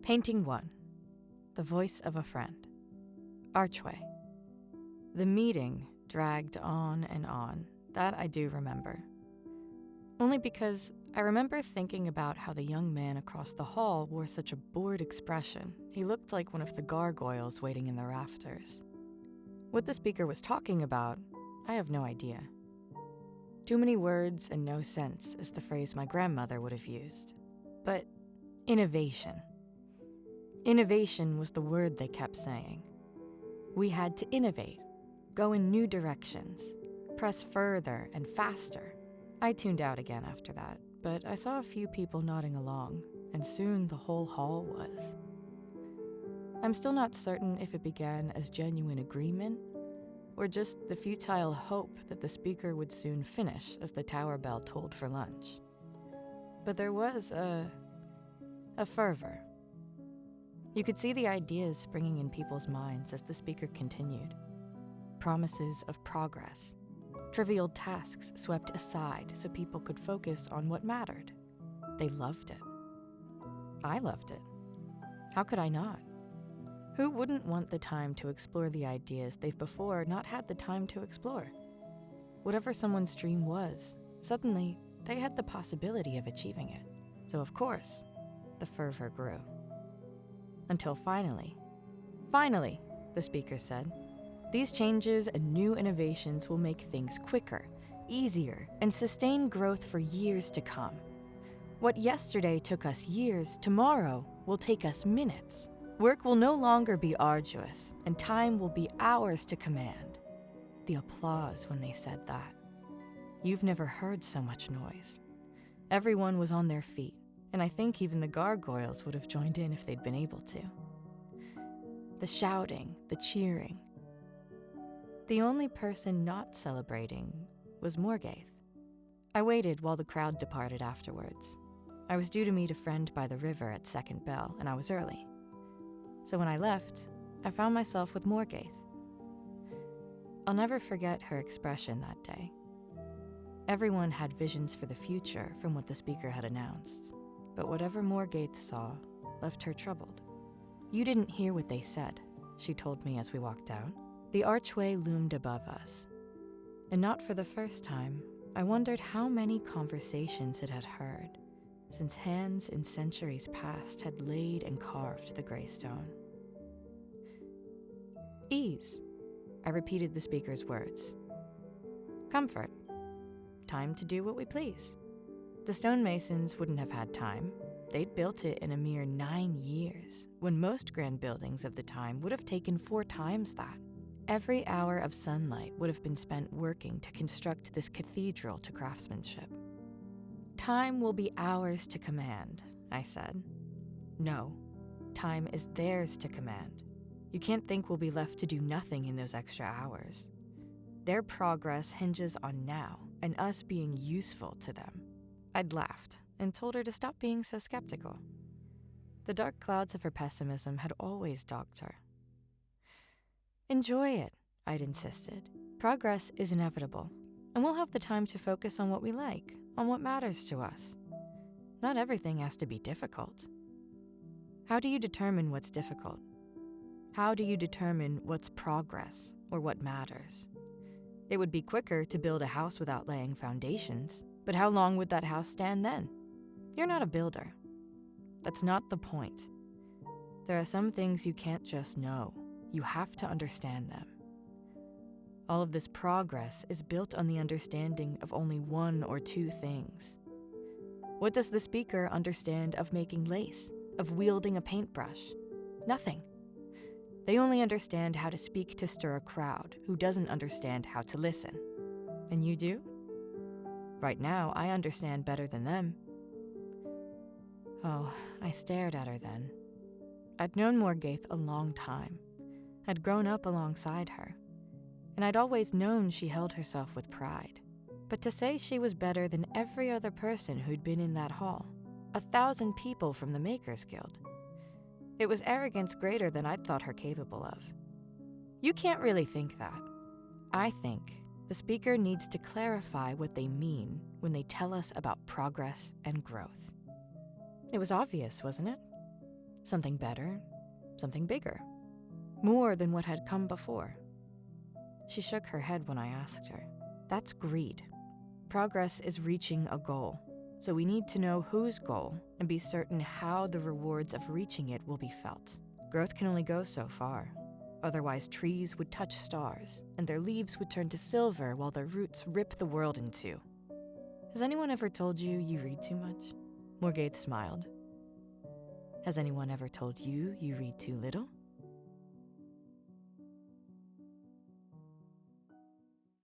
Painting 1. The Voice of a Friend. Archway. The meeting dragged on and on. That I do remember. Only because I remember thinking about how the young man across the hall wore such a bored expression. He looked like one of the gargoyles waiting in the rafters. What the speaker was talking about, I have no idea. Too many words and no sense is the phrase my grandmother would have used. But innovation. Innovation was the word they kept saying. We had to innovate, go in new directions, press further and faster. I tuned out again after that, but I saw a few people nodding along, and soon the whole hall was. I'm still not certain if it began as genuine agreement, or just the futile hope that the speaker would soon finish as the tower bell tolled for lunch. But there was a fervor. You could see the ideas springing in people's minds as the speaker continued. Promises of progress. Trivial tasks swept aside so people could focus on what mattered. They loved it. I loved it. How could I not? Who wouldn't want the time to explore the ideas they've before not had the time to explore? Whatever someone's dream was, suddenly they had the possibility of achieving it. So of course, the fervor grew. Until finally, the speaker said, these changes and new innovations will make things quicker, easier, and sustain growth for years to come. What yesterday took us years, tomorrow will take us minutes. Work will no longer be arduous, and time will be ours to command. The applause when they said that. You've never heard so much noise. Everyone was on their feet, and I think even the gargoyles would have joined in if they'd been able to. The shouting, the cheering. The only person not celebrating was Morgaith. I waited while the crowd departed afterwards. I was due to meet a friend by the river at second bell, and I was early. So when I left, I found myself with Morgaith. I'll never forget her expression that day. Everyone had visions for the future from what the speaker had announced, but whatever Morgaith saw left her troubled. You didn't hear what they said, she told me as we walked out. The archway loomed above us, and not for the first time, I wondered how many conversations it had heard, since hands in centuries past had laid and carved the gray stone. Ease, I repeated the speaker's words. Comfort. Time to do what we please. The stonemasons wouldn't have had time. They'd built it in a mere 9 years, when most grand buildings of the time would have taken 4 times that. Every hour of sunlight would have been spent working to construct this cathedral to craftsmanship. Time will be ours to command, I said. No, time is theirs to command. You can't think we'll be left to do nothing in those extra hours. Their progress hinges on now and us being useful to them. I'd laughed and told her to stop being so skeptical. The dark clouds of her pessimism had always dogged her. Enjoy it, I'd insisted. Progress is inevitable, and we'll have the time to focus on what we like, on what matters to us. Not everything has to be difficult. How do you determine what's difficult? How do you determine what's progress or what matters? It would be quicker to build a house without laying foundations, but how long would that house stand then? You're not a builder. That's not the point. There are some things you can't just know. You have to understand them. All of this progress is built on the understanding of only 1 or 2 things. What does the speaker understand of making lace, of wielding a paintbrush? Nothing. They only understand how to speak to stir a crowd who doesn't understand how to listen. And you do? Right now, I understand better than them. Oh, I stared at her then. I'd known Morgaith a long time. I'd grown up alongside her, and I'd always known she held herself with pride. But to say she was better than every other person who'd been in that hall, 1,000 people from the Makers Guild, it was arrogance greater than I'd thought her capable of. You can't really think that. I think the speaker needs to clarify what they mean when they tell us about progress and growth. It was obvious, wasn't it? Something better, something bigger, more than what had come before. She shook her head when I asked her. That's greed. Progress is reaching a goal, so we need to know whose goal and be certain how the rewards of reaching it will be felt. Growth can only go so far. Otherwise, trees would touch stars, and their leaves would turn to silver while their roots rip the world in two. Has anyone ever told you you read too much? Morgaith smiled. Has anyone ever told you you read too little?